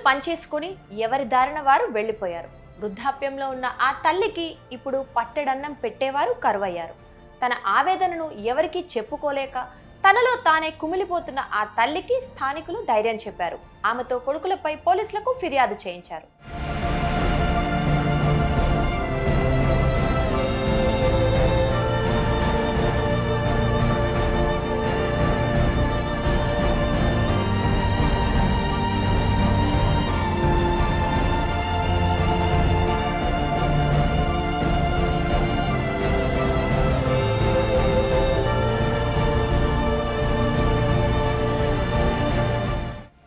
పంచేసుకొని ఎవరి దారిన వారు వెళ్లిపోయారు. వృద్ధాప్యంలో ఉన్న ఆ తల్లికి ఇప్పుడు పట్టెడన్నం పెట్టేవారు కరువయ్యారు. తన ఆవేదనను ఎవరికీ చెప్పుకోలేక తనలో తానే కుమిలిపోతున్న ఆ తల్లికి స్థానికులు ధైర్యం చెప్పారు. ఆమెతో కొడుకులపై పోలీసులకు ఫిర్యాదు చేయించారు.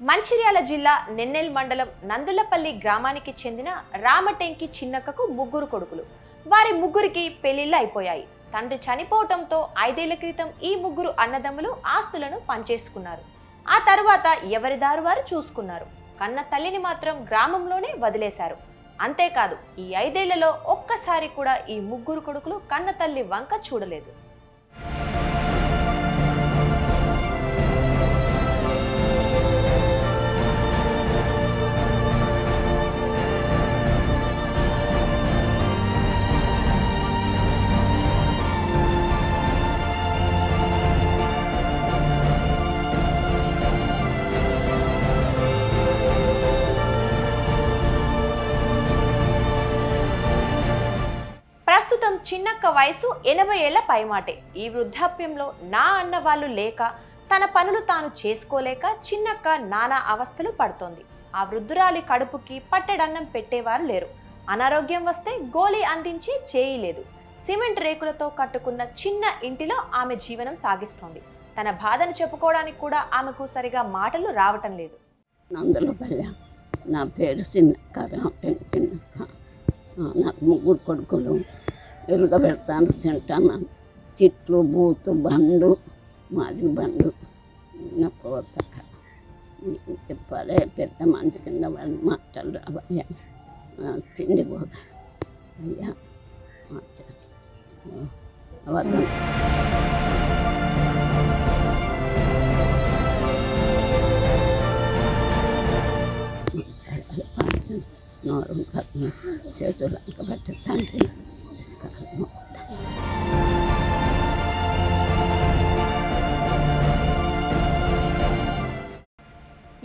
మంచిర్యాల జిల్లా నెన్నెల్ మండలం నందులపల్లి గ్రామానికి చెందిన రామటెంకి చిన్నక్కకు ముగ్గురు కొడుకులు. వారి ముగ్గురికి పెళ్లిళ్ళు అయిపోయాయి. తండ్రి చనిపోవటంతో 5 ఏళ్ల క్రితం ఈ ముగ్గురు అన్నదమ్ములు ఆస్తులను పంచేసుకున్నారు. ఆ తర్వాత ఎవరి దారి వారు చూసుకున్నారు. కన్న తల్లిని మాత్రం గ్రామంలోనే వదిలేశారు. అంతేకాదు, ఈ 5 ఏళ్లలో ఒక్కసారి కూడా ఈ ముగ్గురు కొడుకులు కన్న తల్లి వంక చూడలేదు. ప్రస్తుతం చిన్నక్క వయసు 80 ఏళ్ల పైమాటే. ఈ వృద్ధాప్యంలో నా అన్న వాళ్ళు లేక తన పనులు తాను చేసుకోలేక చిన్నక్క నానా అవస్థలు పడుతోంది. ఆ వృద్ధురాలి కడుపుకి పట్టెడన్నం పెట్టేవారు లేరు. అనారోగ్యం వస్తే గోళీ అందించి చేయి లేదు. సిమెంట్ రేకులతో కట్టుకున్న చిన్న ఇంటిలో ఆమె జీవనం సాగిస్తోంది. తన బాధను చెప్పుకోవడానికి కూడా ఆమెకు సరిగా మాటలు రావటం లేదు. నందులపల్లి, నా పేరు చిన్నక్క, చిన్నక్క. నాకు ముగ్గురు కొడుకులు. ఎరుగ పెడతాను, తింటాను. చిట్లు, బూతు, బండు, మాది బండు. నా పోతక చెప్పాలి, పెద్ద మంచి కింద వాళ్ళు మాటలు రావాలి. తిండి పోదా అయ్యా అవద్దం. నోరు చేతులు అంకబట్టి తండ్రి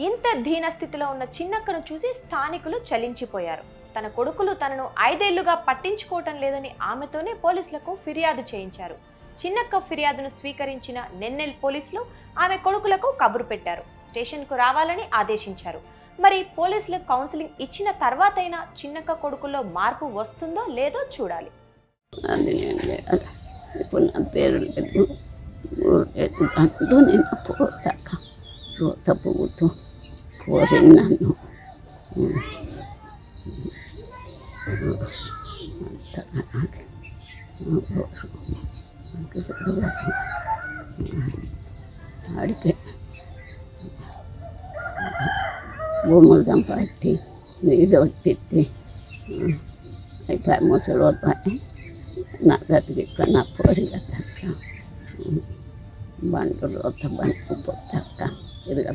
ఇంత దీనస్థితిలో ఉన్న చిన్నక్కను చూసి స్థానికులు చలించిపోయారు. తన కొడుకులు తనను 5 ఏళ్లుగా పట్టించుకోవటం లేదని ఆమెతోనే పోలీసులకు ఫిర్యాదు చేయించారు. చిన్నక్క ఫిర్యాదును స్వీకరించిన నెన్నెల్ పోలీసులు ఆమె కొడుకులకు కబురు పెట్టారు. స్టేషన్కు రావాలని ఆదేశించారు. మరి పోలీసులు కౌన్సిలింగ్ ఇచ్చిన తర్వాతైనా చిన్నక్క కొడుకుల్లో మార్పు వస్తుందో లేదో చూడాలి. అది ఇప్పుడు నా పేరు లేదు, అంటూ నేను పోతాక రోత పోతూ పోరిన్నాను. ఆడికి భూములు సంపాదించి నీళ్ళు పట్టించి అయిపోయి ముసలి రూపాయి నా గతికి నా పోరి గతక్క బండు రోత బండు పోతాక ఇదిగా